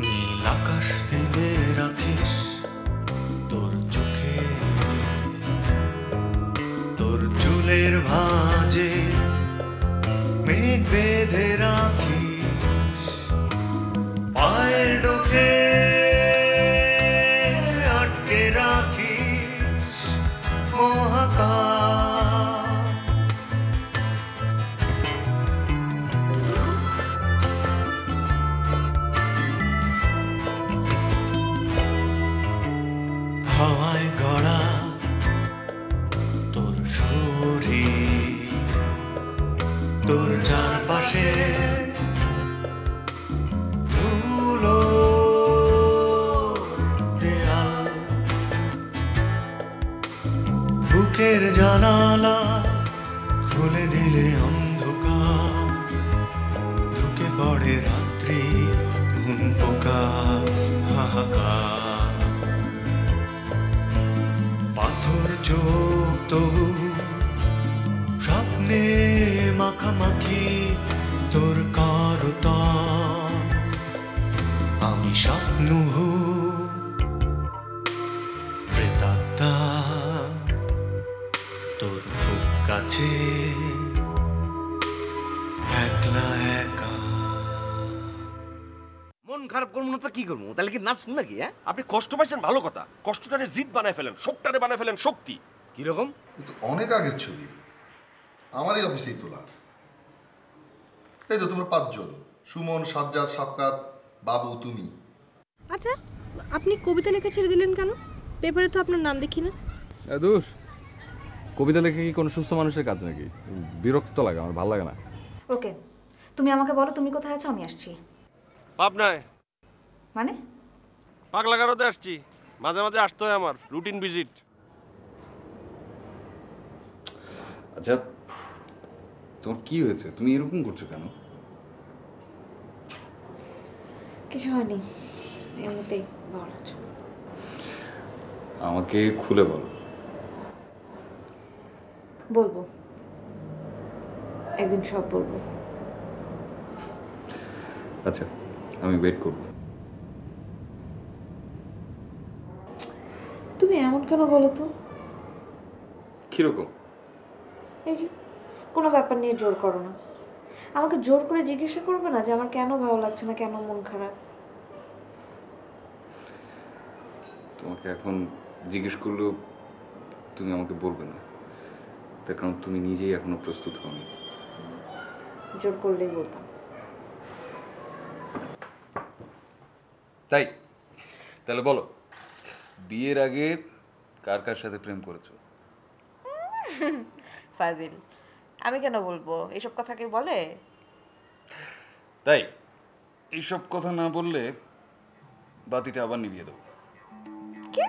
নীল আকাশ দিলে রাখিস তোর চোখে, তোর চুলের ভাঁজে মেঘ বেঁধে রাখিস, পায়ের ডোকে আটকে রাখিস মহাকাশ। হাওয়ায় গড়া তোর শরীর, তোর চারপাশে ধুলো দেয়াল, বুকের জানালা খুলে দিলে অন্ধকার, ঢুকে পড়ে রাত্রি ঘুম পোকা হাহাকার। পাথর চোখ তবু স্বপ্নে মাখামাখি তোর কারতান, আমি স্বপ্ন প্রেতাত্মা তোর খুব কাছে একলা একা। মন খারাপ করবো না তো কি করবো, তাহলে কি নাচবো নাকি? হ্যাঁ, আপনি কষ্ট পাইছেন ভালো কথা, কষ্টটারে জিদ বানায় ফেলেন, শোকটারে বানায় ফেলেন শক্তি। কিরকম? কিন্তু অনেক আগের ছবি, আমারই অফিসেই তোলা। এই তো তোমরা 5 জন, সুমন, সাজ্জাদ, সাবকাত, বাবু, তুমি। আচ্ছা, আপনি কবিতা লেখা ছেড়ে দিলেন কেন? পেপারে তো আপনার নাম দেখি না। দূর, কবিতা লেখা কি কোনো সুস্থ মানুষের কাজ নাকি? বিরক্ত লাগে, আমার ভালো লাগে না। ওকে, তুমি আমাকে বলো তুমি কোথায় আছো, আমি আসছি। পাবনায়। মানে? পাগলা গারোতে আসছি, মাঝে মাঝে আসতে হয় আমার, রুটিন ভিজিট। আচ্ছা, তোমার কি হয়েছে? তুমি এরকম করছো কেন? কিছু হয়নি, এমনিতেই ভালো লাগছে। আমাকে খুলে বলো। বলবো, একদিন সব বলবো। আচ্ছা, আমি ওয়েট করব। তুমি এমন কেন বলো তো? কিরকম? এই যে কোনো ব্যাপার নিয়ে জোর করো না, আমাকে জোর করে জিজ্ঞাসা করবে না যে আমার কেন ভালো লাগছে না, কেন মন খারাপ। তোমাকে এখন জিজ্ঞেস করলেও তুমি আমাকে বলবে না, তার কারণ তুমি নিজেই এখনো প্রস্তুত হওনি। জোর করলেই বলতাম। তাই তাহলে বলো, বিয়ের আগে কার কার সাথে প্রেম করেছো? ফাজিল, আমি কেন বলবো? এসব কথা কেউ বলে? তাই এইসব কথা না বললে বাতিটা আবার নিভিয়ে দেবো। কি?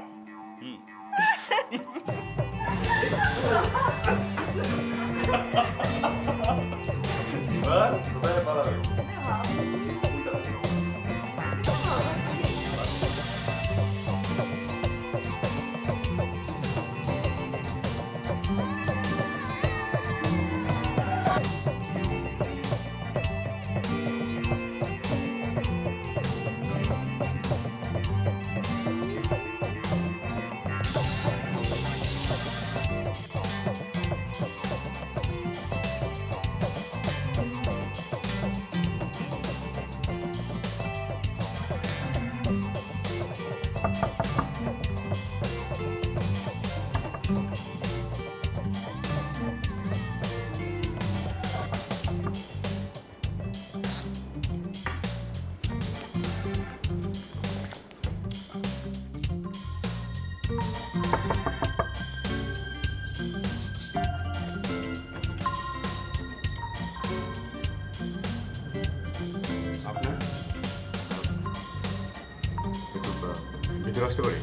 ভিতরে আসতে পারি?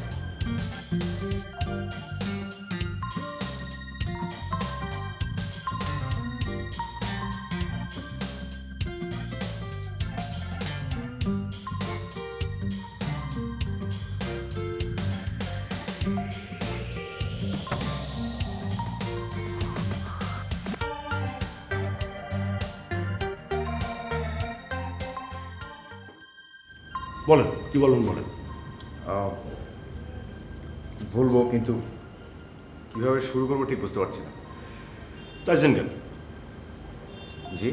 বলেন কি বলবেন বলেন। বলবো কিন্তু কিভাবে শুরু করবো ঠিক বুঝতে পারছি না। চাইছেন কেন? জি,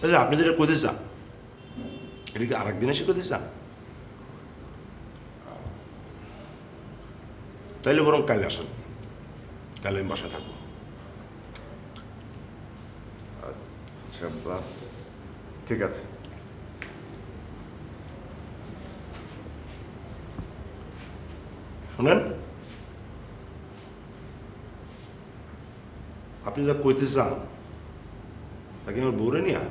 আচ্ছা আপনি যেটা করতে চান এটা কি আর একদিন এসে করতে চান? তাইলে বরং কাল আসেন, কাল আমি বাসায় থাকবো। আচ্ছা ঠিক আছে। শোনেন, আপনি যা কইতে চান তাকে আমার বউরে নিয়ে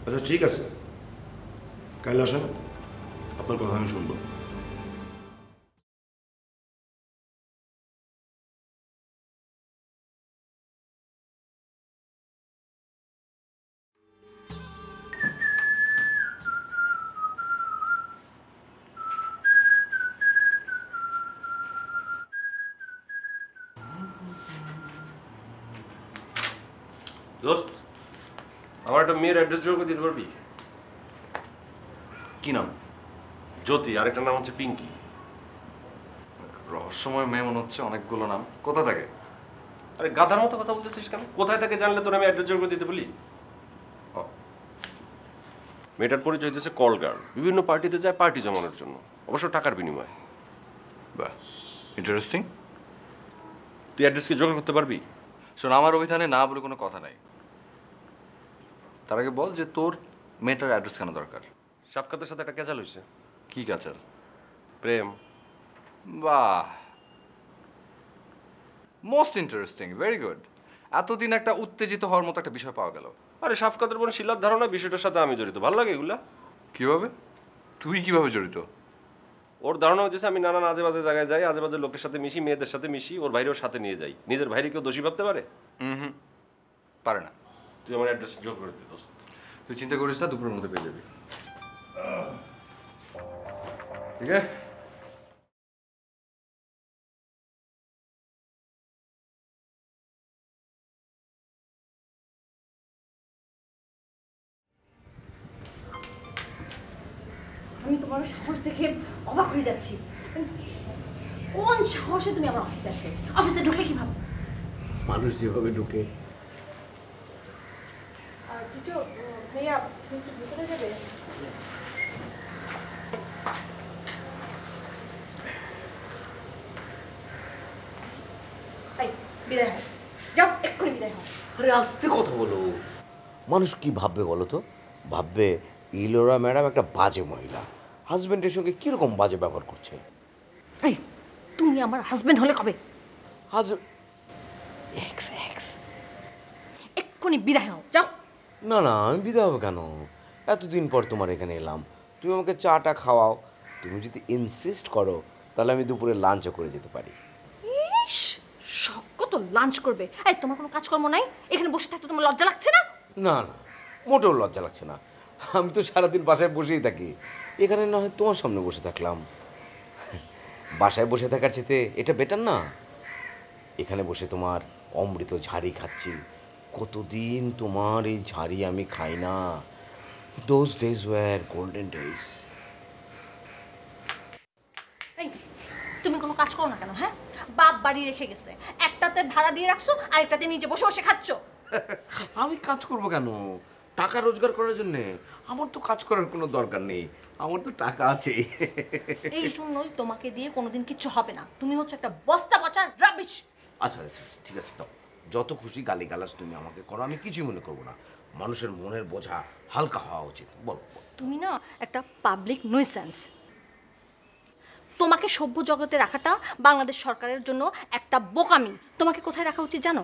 আচ্ছা ঠিক আছে, কাল আসেন, আপনার কথা আমি শুনবো। দোস্ত, আমার একটা মেয়ের অ্যাড্রেস জোর করে দিতে পারবি? কি নাম? জ্যোতি, আরেকটা নাম হচ্ছে পিঙ্কি। রহস্যময় মেয়ে মনে হচ্ছে, অনেকগুলো নাম। কোথা থাকে? আরে গাধার মতো কথা বলতেছিস কেন? কোথায় থাকে জানলে তোর আমি অ্যাড্রেস জোর করে দিতে বলি? মেয়েটার পরিচয় হইতেছে কল গার্ল, বিভিন্ন পার্টিতে যায় পার্টি জমানোর জন্য, অবশ্য টাকার বিনিময়ে। বাহ, ইন্টারেস্টিং। তুই অ্যাড্রেস কি জোগাড় করতে পারবি? শোন, আমার অভিধানে না বলে কোনো কথা নাই। তার আগে বল যে তোর মেয়েটার অ্যাড্রেস কেন দরকার? সাফকাতের সাথে একটা ক্যাচাল হয়েছে। কি কাচাল? প্রেম। বাহ, মোস্ট ইন্টারেস্টিং, ভেরি গুড। এতদিন একটা উত্তেজিত হওয়ার মতো একটা বিষয় পাওয়া গেল। আরে সাফকাতের বোন শিলার ধারণা বিষয়টার সাথে আমি জড়িত, ভালো লাগে এগুলা? কিভাবে? তুই কিভাবে জড়িত? ওর ধারণা হচ্ছে আমি নানান আজে বাজে জায়গায় যাই, আজে বাজে লোকের সাথে মিশি, মেয়েদের সাথে মিশি, ওর ভাইরেও সাথে নিয়ে যাই। নিজের ভাইরে কেউ দোষী ভাবতে পারে? হুম, পারে না। তুই আমার অ্যাড্রেস জোর করে দে দোস্ত। তুই চিন্তা করিস না, দুপুরের মধ্যে পেয়ে যাবি। ঠিক আছে? আমি তোমার সাহস দেখে অবাক হয়ে যাচ্ছি। কোন সাহসে তুমি আমার অফিসে আসলে? অফিসে ঢুকে কিভাবে? মানুষ যেভাবে ঢুকে। আর দুটো ভাইয়া, তুমি একটু ভিতরে যাবে? বিদায় হও, যাও এক্ষুনি বিদায় হও। আরে আস্তে কথা বলো, মানুষ কি ভাববে বলো তো? ভাববে ইলোরা ম্যাডাম একটা বাজে মহিলা, হাজবেন্ডের সঙ্গে কিরকম বাজে ব্যবহার করছে। এই, তুমি আমার হাজবেন্ড হলে কবে? এক্ষুনি বিদায় হও, যাও। না না, আমি বিদায় হবো কেন? এতদিন পর তোমার এখানে এলাম, তুমি আমাকে চাটা খাওয়াও। তুমি যদি ইনসিস্ট করো তাহলে আমি দুপুরে লাঞ্চও করে যেতে পারি। ইস, শখ তো লাঞ্চ করবে। এই, তোমার কোনো কাজকর্ম নাই? এখানে বসে থাকতে তোমার লজ্জা লাগছে না? না না, মোটেও লজ্জা লাগছে না। আমি তো সারাদিন বাসায় বসেই থাকি, এখানে না হয় তোমার সামনে বসে থাকলাম। বাসায় বসে থাকার চেয়ে এটা বেটার না? এখানে বসে তোমার অমৃত ঝাড়ি খাচ্ছি। কতদিন তোমার এই ঝাড়ি আমি খাই না। Those days were golden days. এই, তুমি কোনো কাজ করো না কেন? হ্যাঁ, বাপ বাড়ি রেখে গেছে, একটাতে ভাড়া দিয়ে রাখছো আর একটাতে নিজে বসে বসে খাচ্ছো। আমি কাজ করব কেন? টাকা রোজগার করার জন্য। আমার তো কাজ করার কোনো দরকার নেই, আমার তো টাকা আছে। এই জন্যই তোমাকে দিয়ে কোনোদিন কিচ্ছু হবে না। তুমি হচ্ছে একটা বস্তা পচা রাবিশ। আচ্ছা আচ্ছা ঠিক আছে, দাও যত খুশি গালিগালাজ তুমি আমাকে করো, আমি কিছুই মনে করবো না। মানুষের মনের বোঝা হালকা হওয়া উচিত। বলো। তুমি না একটা পাবলিক নুইসেন্স। তোমাকে সভ্য জগতে রাখাটা বাংলাদেশ সরকারের জন্য একটা বোকামি। তোমাকে কোথায় রাখা উচিত জানো?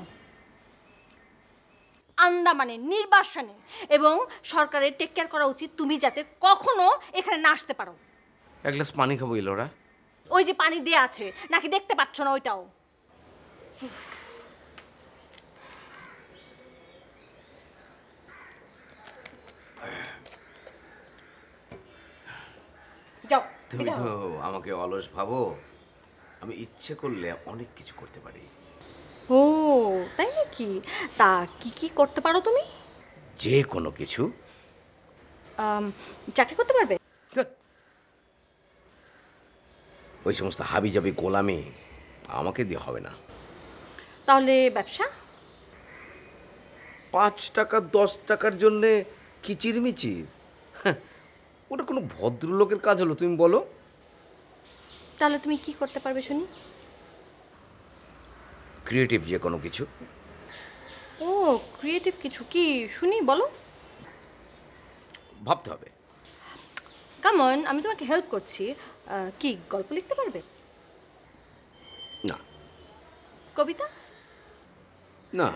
আন্দামানে, নির্বাসনে। এবং সরকারের টেক কেয়ার করা উচিত তুমি যাতে কখনো এখানে না আসতে পারো। এক গ্লাস পানি খাবো ইলোরা? ওই যে পানি দেয়া আছে, নাকি দেখতে পাচ্ছ না ওইটাও? যাও। তুমি তো আমাকে অলস ভাবো, আমি ইচ্ছে করলে অনেক কিছু করতে পারি। ও তাই নাকি? তা কি কি করতে পারো তুমি? যে কোনো কিছু। চাকরি করতে পারবে? ধ্যাৎ। ওই সমস্ত হাবি জাবি গোলামি আমাকে দিয়ে হবে না। তাহলে ব্যবসা? 5 টাকা 10 টাকার জন্যে কিচিরমিচির, হ্যাঁ, ওটা কোনো ভদ্রলোকের কাজ হলো তুমি বলো? তাহলে তুমি কি করতে পারবে শুনি? ক্রিয়েটিভ যে কোনো কিছু। ও ক্রিয়েটিভ কিছু কি শুনি বলো? ভাবতে হবে। কামন, আমি তোমাকে হেল্প করছি। কি গল্প লিখতে পারবে? না কবিতা? না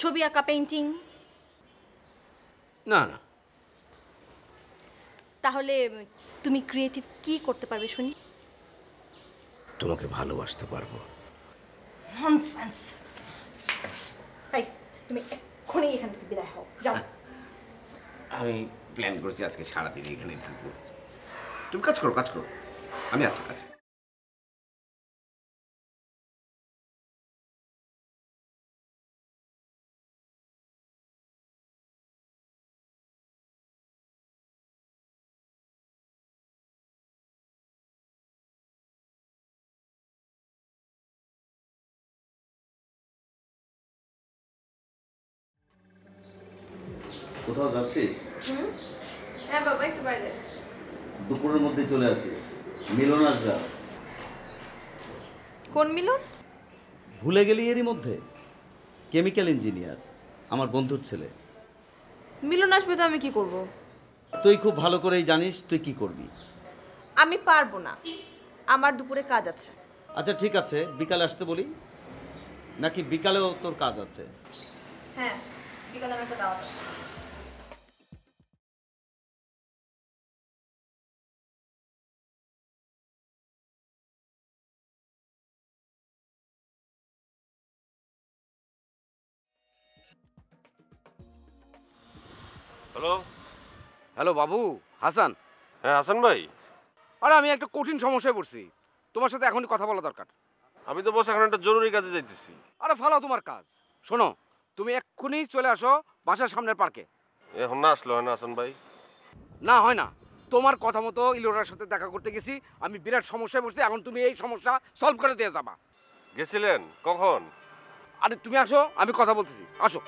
ছবি আঁকা, পেইন্টিং? না না। তাহলে তুমি ক্রিয়েটিভ কি করতে পারবে শুনি? তোমাকে ভালোবাসতে পারবো। ননসেন্স। তাই তুমি এক্ষুনি এখান থেকে বিদায় হও, যাও। আমি প্ল্যান করছি আজকে সারাদিন এখানেই থাকবো। তুমি কাজ করো, কাজ করো, আমি আছি কাছে। কোথাও যাচ্ছিস? হ্যাঁ বাবা, একটু বাইরে। দুপুরের মধ্যে চলে আসিস। মিলন আসবে। কোন মিলন? ভুলে গেলি এরই মধ্যে? কেমিক্যাল ইঞ্জিনিয়ার, আমার বন্ধুর ছেলে। মিলন আসবে তো আমি কি করব? তুই খুব ভালো করেই জানিস তুই কি করবি। আমি পারবো না, আমার দুপুরে কাজ আছে। আচ্ছা ঠিক আছে, বিকালে আসতে বলি নাকি বিকালেও তোর কাজ আছে? হ্যাঁ, বিকালে আমার একটা দাওয়াত আছে। হ্যালো। হ্যালো বাবু, হাসান। হ্যাঁ হাসান ভাই। আরে আমি একটা কঠিন সমস্যায় পড়ছি, তোমার সাথে এখনই কথা বলা দরকার। আমি তো বস এখন একটা জরুরি কাজে যাইতেছি। আরে ফালাও তোমার কাজ, শোনো তুমি এক্ষুনি চলে আসো বাসার সামনের পার্কে। এখন না আসলো হয় না হাসান ভাই? না হয় না, তোমার কথা মতো ইলোরার সাথে দেখা করতে গেছি, আমি বিরাট সমস্যায় পড়ছি, এখন তুমি এই সমস্যা সলভ করে দিয়ে যাবা। গেছিলেন কখন? আরে তুমি আসো, আমি কথা বলতেছি, আসো।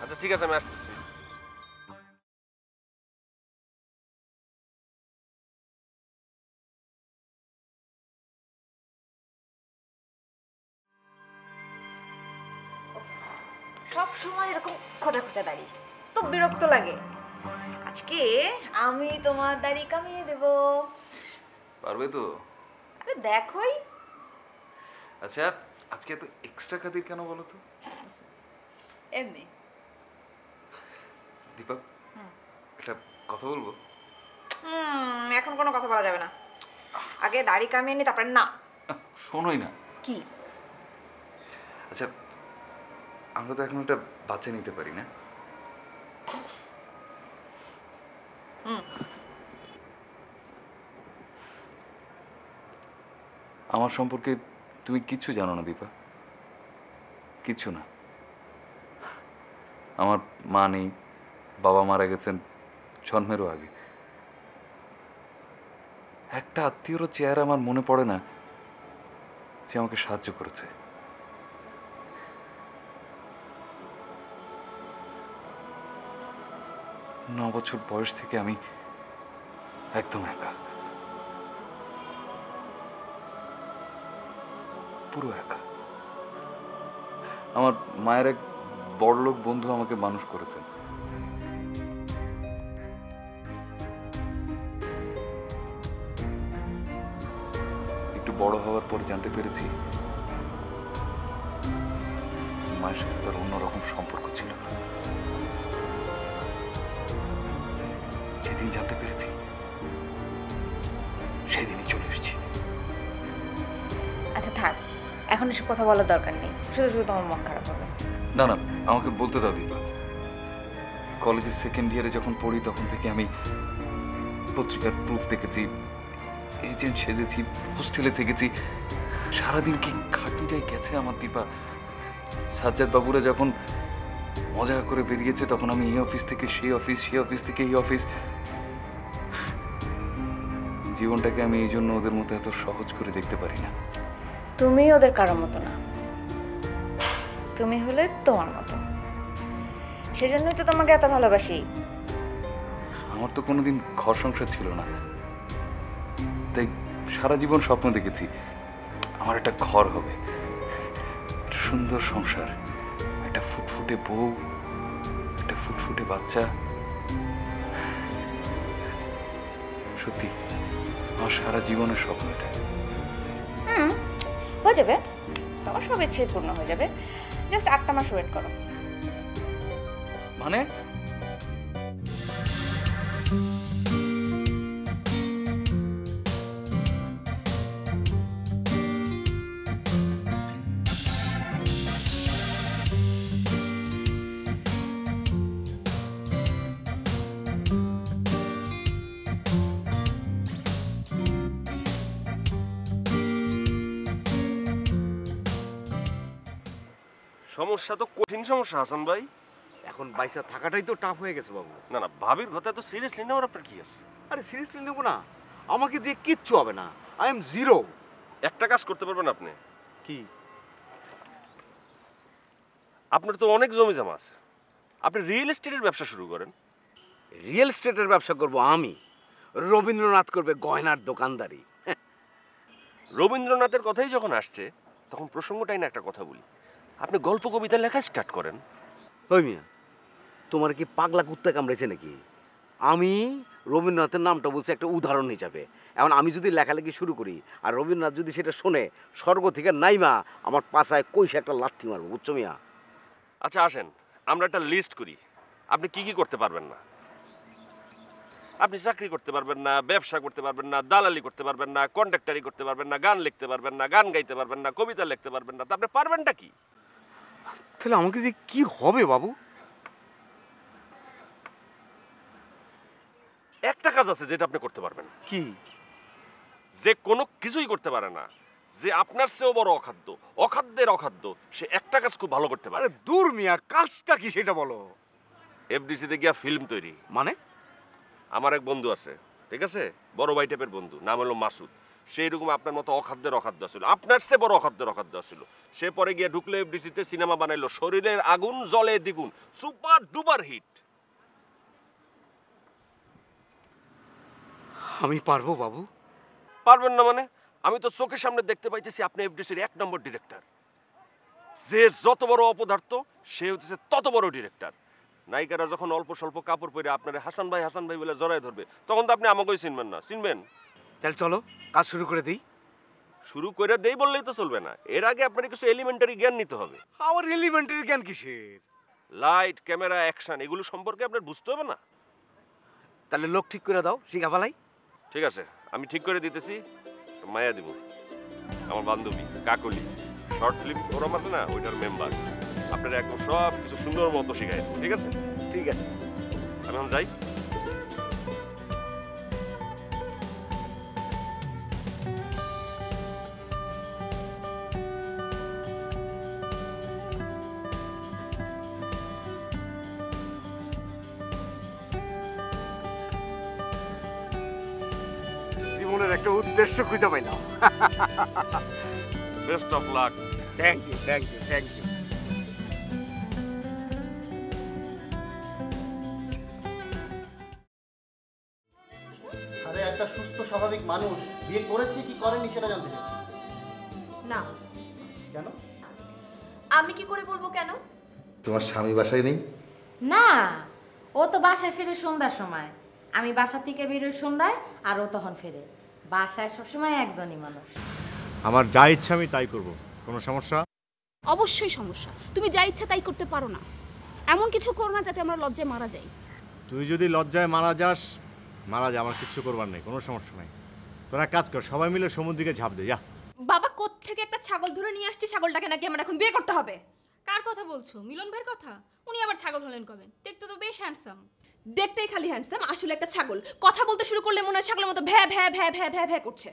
আচ্ছা ঠিক আছে, আমি আসতেছি। সব সময় এরকম খোঁজা খোঁজা দাড়ি, তো বিরক্ত লাগে। আজকে আমি তোমার দাড়ি কামিয়ে দেব। পারবে তো? আরে দেখোই। আচ্ছা আজকে এত এক্সট্রা খাতির কেন বলো তো? এমনি। দীপক, একটা কথা বলবো? এখন কোনো কথা বলা যাবে না, আগে দাড়ি কামিয়ে নি, তারপরে না। শোনোই না। কি? আচ্ছা আমরা তো এখন একটা বাচ্চা নিতে পারি না? আমার সম্পর্কে তুমি কিচ্ছু জানো না দীপা, কিচ্ছু না। আমার মা নেই, বাবা মারা গেছেন জন্মেরও আগে। একটা আত্মীয়রও চেহারা আমার মনে পড়ে না যে আমাকে সাহায্য করেছে। 9 বছর বয়স থেকে আমি একদম একা, পুরো একা। আমার মায়ের এক বড়লোক বন্ধু আমাকে মানুষ করেছেন। একটু বড় হওয়ার পর জানতে পেরেছি মায়ের সাথে তার অন্যরকম সম্পর্ক ছিল। যেদিন জানতে পেরেছি সেদিনই চলে এসেছি। আচ্ছা থাক, এখন এসব কথা বলার দরকার নেই, শুধু শুধু তোমার মন খারাপ হবে। না না, আমাকে বলতে দাও দীপা। কলেজের সেকেন্ড ইয়ারে যখন পড়ি তখন থেকে আমি পত্রিকার প্রুফ দেখেছি, এজেন্ট সেজেছি, হোস্টেলে থেকেছি, সারাদিন কি খাটিটাই গেছে আমার দীপা। সাজ্জাদ বাবুরা যখন মজা করে বেরিয়েছে তখন আমি এই অফিস থেকে সেই অফিস, সেই অফিস থেকে এই অফিস। জীবনটাকে আমি এই জন্য ওদের মতো এত সহজ করে দেখতে পারি না। তুমি ওদের কারোর মতো না, তুমি হলে তোমার মতো, সেজন্যই তো তোমাকে এত ভালোবাসি। আমার তো কোনোদিন ঘর সংসার ছিল না, তাই সারা জীবন স্বপ্ন দেখেছি আমার একটা ঘর হবে, একটা সুন্দর সংসার, একটা ফুটফুটে বউ, একটা ফুটফুটে বাচ্চা। সত্যি আমার সারা জীবনের স্বপ্ন এটা। হয়ে যাবে, তোমার সব ইচ্ছে পূর্ণ হয়ে যাবে, জাস্ট 8টা মাস ওয়েট করো। মানে সমস্যা তো কঠিন সমস্যা হাসান ভাই। এখন বাইসা থাকাটাই তো টাফ হয়ে গেছে বাবু। না না, ভাবির কথা তো সিরিয়াসলি নেওয়ার আপনার কি আছে? আরে সিরিয়াসলি নেবো না, আমাকে দিয়ে কিচ্ছু হবে না, আই এম জিরো। একটা কাজ করতে পারবেন আপনি। কি? আপনার তো অনেক জমি জমা আছে, আপনি রিয়েল এস্টেটের ব্যবসা শুরু করেন। রিয়েল এস্টেটের ব্যবসা করব আমি, রবীন্দ্রনাথ করবে গয়নার দোকানদারি। রবীন্দ্রনাথের কথাই যখন আসছে তখন প্রসঙ্গটাই না একটা কথা বলি, আপনি গল্প কবিতা লেখা স্টার্ট করেন। ওই মিয়া, তোমার কি পাগলা কুত্তা কামড়েছে নাকি? আমি রবীন্দ্রনাথের নামটা বলছি একটা উদাহরণ হিসাবে। এখন আমি যদি লেখালেখি শুরু করি আর রবীন্দ্রনাথ যদি সেটা শোনে, স্বর্গ থেকে নাইমা আমার পাছায় কইসে একটা লাথি মারবো, বুঝছো মিয়া? আচ্ছা আসেন আমরা একটা লিস্ট করি, আপনি কি কি করতে পারবেন না। আপনি চাকরি করতে পারবেন না, ব্যবসা করতে পারবেন না, দালালি করতে পারবেন না, কন্ট্রাক্টারি করতে পারবেন না, গান লিখতে পারবেন না, গান গাইতে পারবেন না, কবিতা লিখতে পারবেন না, তা আপনি পারবেনটা কি? তাহলে আমাকে যে কি হবে বাবু? একটা কাজ আছে যেটা আপনি করতে পারবেন। কি? যে কোনো কিছুই করতে পারে না, যে আপনার চেয়েও বড় অখাদ্য, অখাদ্যের অখাদ্য, সে একটা কাজ খুব ভালো করতে পারে। আরে দূর মিয়া, কাজটা কি সেটা বলো। এফডিসিতে গিয়া ফিল্ম তৈরি। মানে? আমার এক বন্ধু আছে, ঠিক আছে, বড় ভাই টাইপের বন্ধু, নাম হলো মাসুদ। সেই রকম আপনার মতো অখাদ্যের অখাদ্য ছিল, আপনার চেয়ে বড় অখাদ্যের অখাদ্য ছিল। সে পরে গিয়ে ঢুকলো এফডিসিতে, সিনেমা বানাইলো, শরীরের আগুন জলে দ্বিগুণ, সুপার ডুপার হিট। আমি পারবো বাবু? পারবেন না মানে? আমি তো চোখের সামনে দেখতে পাইতেছি আপনি এফডিসির 1 নম্বর ডিরেক্টর। যে যত বড় অপদার্থ সে হচ্ছে তত বড় ডিরেক্টর। নায়িকারা যখন অল্প স্বল্প কাপড় পরে আপনারা হাসান ভাই বলে জড়ায় ধরবে, তখন তো আপনি আমাকেই চিনবেন না। চিনবেন? তাহলে চলো কাজ শুরু করে দিই। শুরু করে দেই বললেই তো চলবে না, এর আগে আপনার কিছু এলিমেন্টারি জ্ঞান নিতে হবে। আমার এলিমেন্টারি জ্ঞান কিসের? লাইট, ক্যামেরা, অ্যাকশন এগুলো সম্পর্কে আপনার বুঝতে হবে না? তাহলে লোক ঠিক করে দাও, শিখা ফেলাই। ঠিক আছে, আমি ঠিক করে দিতেছি। মায়া দিব, আমার বান্ধবী কাকলি, শর্ট ফিল্ম ফোরাম আছে না, ওইটার মেম্বার। আপনারা একদম সব কিছু সুন্দর মতো শিখাই দেবো, ঠিক আছে? ঠিক আছে, আমি এখন যাই। জীবনের একটা উদ্দেশ্য খুঁজে পাইলাম। Best of luck. Thank you, thank you, thank you. আরে একটা সুস্থ স্বাভাবিক মানুষ বিয়ে করেছে কি করেনি সেটা জানতে চাই। না। কেন? আমি কি করে বলবো কেন? তোমার স্বামী বাসায় নেই? না, ও তো বাসায় ফিরে সন্ধ্যার সময়। আমি বাসা থেকে বেরোই সন্ধ্যায়, আর ও তখন ফেরে। বাসায় সবসময় একজনই মানুষ। আমার যা ইচ্ছা আমি তাই করব, কোনো সমস্যা? অবশ্যই সমস্যা। তুমি যা ইচ্ছা তাই করতে পারো না। এমন কিছু করো না যাতে আমরা লজ্জায় মারা যাই। তুই যদি লজ্জায় মারা যাস, মারা যা, আমার কিচ্ছু করবার নেই, কোনো সমস্যা নেই। তোরা কাজ কর, সবাই মিলে সমুদ্রকে ঝাঁপ দে, যা। বাবা কোত্থেকে একটা ছাগল ধরে নিয়ে আসছে, ছাগলটাকে নাকি আমার এখন বিয়ে করতে হবে। কার কথা বলছো? মিলন ভাইয়ের কথা? উনি আবার ছাগল হলেন কবে? দেখতে তো বেশ হ্যান্ডসাম। দেখতেই খালি হ্যান্ডসাম, আসলে একটা ছাগল। কথা বলতে শুরু করলে মনে হয় ছাগলের মতো ভ্যা ভ্যা ভ্যা ভ্যা ভ্যা ভ্যা করছে।